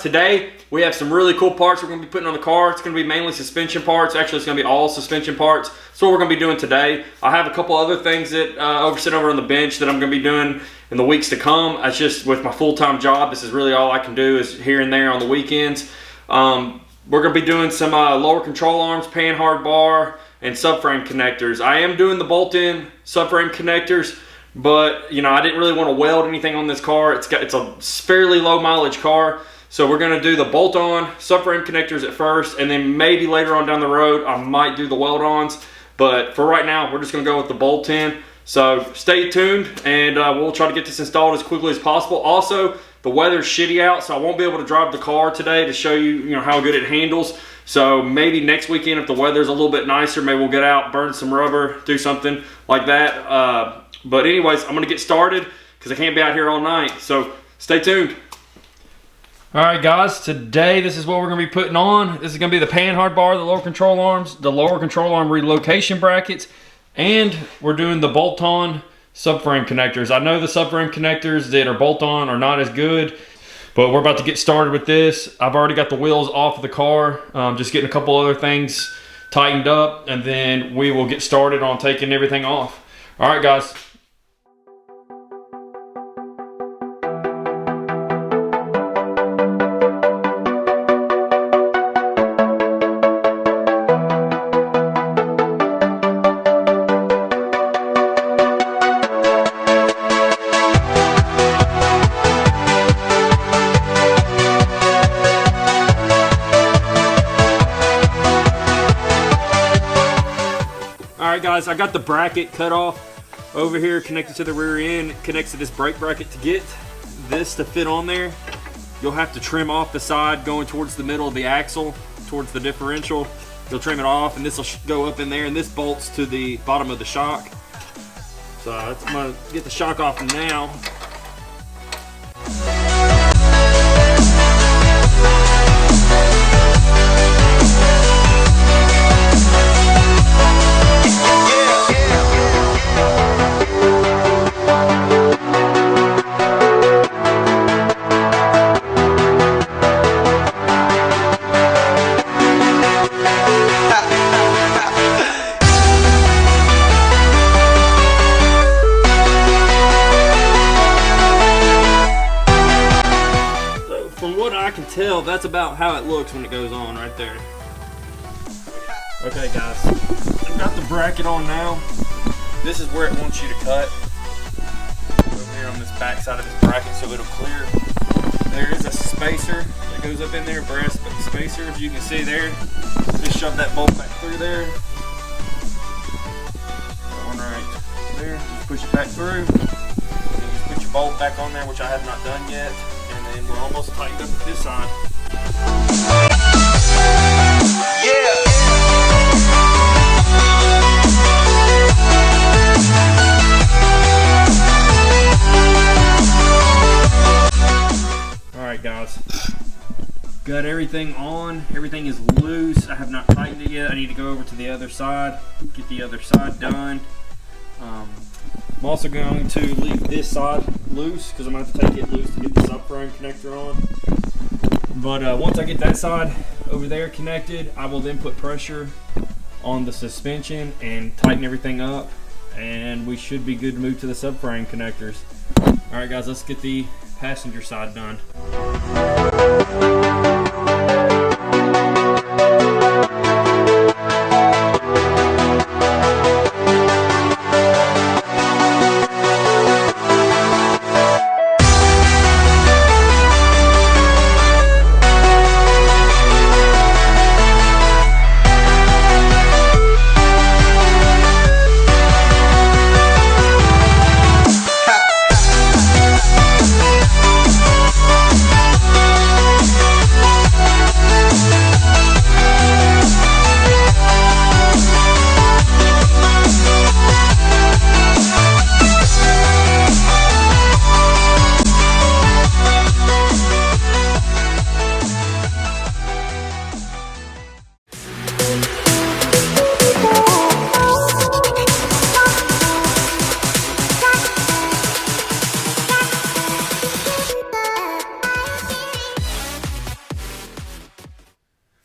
Today we have some really cool parts we're going to be putting on the car. It's going to be mainly suspension parts. Actually, it's going to be all suspension parts. So what we're going to be doing today. I have a couple other things that sit over on the bench that I'm going to be doing in the weeks to come. It's just with my full-time job, this is really all I can do is here and there on the weekends. We're going to be doing some lower control arms, pan-hard bar, and subframe connectors. I am doing the bolt-in subframe connectors, but you know, I didn't really want to weld anything on this car. It's a fairly low mileage car, so we're going to do the bolt-on subframe connectors at first, and then maybe later on down the road I might do the weld-ons. But for right now, we're just going to go with the bolt-in. So stay tuned, and we'll try to get this installed as quickly as possible. Also, the weather's shitty out, so I won't be able to drive the car today to show you, how good it handles. So maybe next weekend, if the weather's a little bit nicer, maybe we'll get out, burn some rubber, do something like that. But anyways, I'm going to get started because I can't be out here all night. So stay tuned. All right, guys, today this is what we're going to be putting on. This is going to be the pan-hard bar, the lower control arms, the lower control arm relocation brackets, and we're doing the bolt-on subframe connectors. I know the subframe connectors that are bolt-on are not as good, but we're about to get started with this. I've already got the wheels off of the car, just getting a couple other things tightened up, and then we will get started on taking everything off. All right, guys. Alright guys, I got the bracket cut off over here, connected to the rear end. It connects to this brake bracket. To get this to fit on there, you'll have to trim off the side going towards the middle of the axle, towards the differential. You'll trim it off, and this will go up in there, and this bolts to the bottom of the shock. So I'm going to get the shock off now. Tell that's about how it looks when it goes on right there. Okay guys, I've got the bracket on now. This is where it wants you to cut, over here on this back side of this bracket, so it'll clear. There is a spacer that goes up in there, brass spacer, as you can see there. Just shove that bolt back through there. That one right there, just push it back through. And just put your bolt back on there, which I have not done yet. And we're almost tightened up at this side. Yeah. Alright guys. Got everything on. Everything is loose. I have not tightened it yet. I need to go over to the other side, get the other side done. I'm also going to leave this side loose because I'm going to have to take it loose to get the subframe connector on. But once I get that side over there connected, I will then put pressure on the suspension and tighten everything up, and we should be good to move to the subframe connectors. Alright guys, let's get the passenger side done.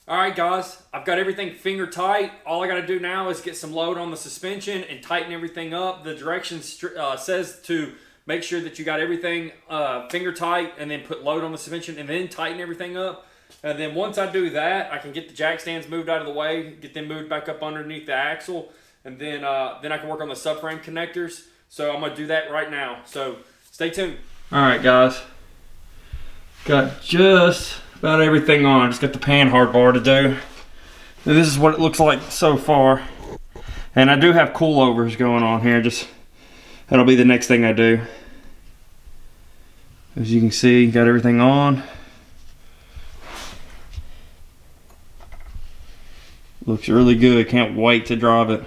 All right, guys, I've got everything finger tight. All I got to do now is get some load on the suspension and tighten everything up. The directions says to make sure that you got everything finger tight and then put load on the suspension and then tighten everything up. And then once I do that, I can get the jack stands moved out of the way, get them moved back up underneath the axle, and then I can work on the subframe connectors. So I'm going to do that right now. So stay tuned. All right, guys. Got just about everything on. Just got the pan hard bar to do. And this is what it looks like so far. And I do have coilovers going on here. That'll be the next thing I do. As you can see, got everything on. Looks really good. Can't wait to drive it.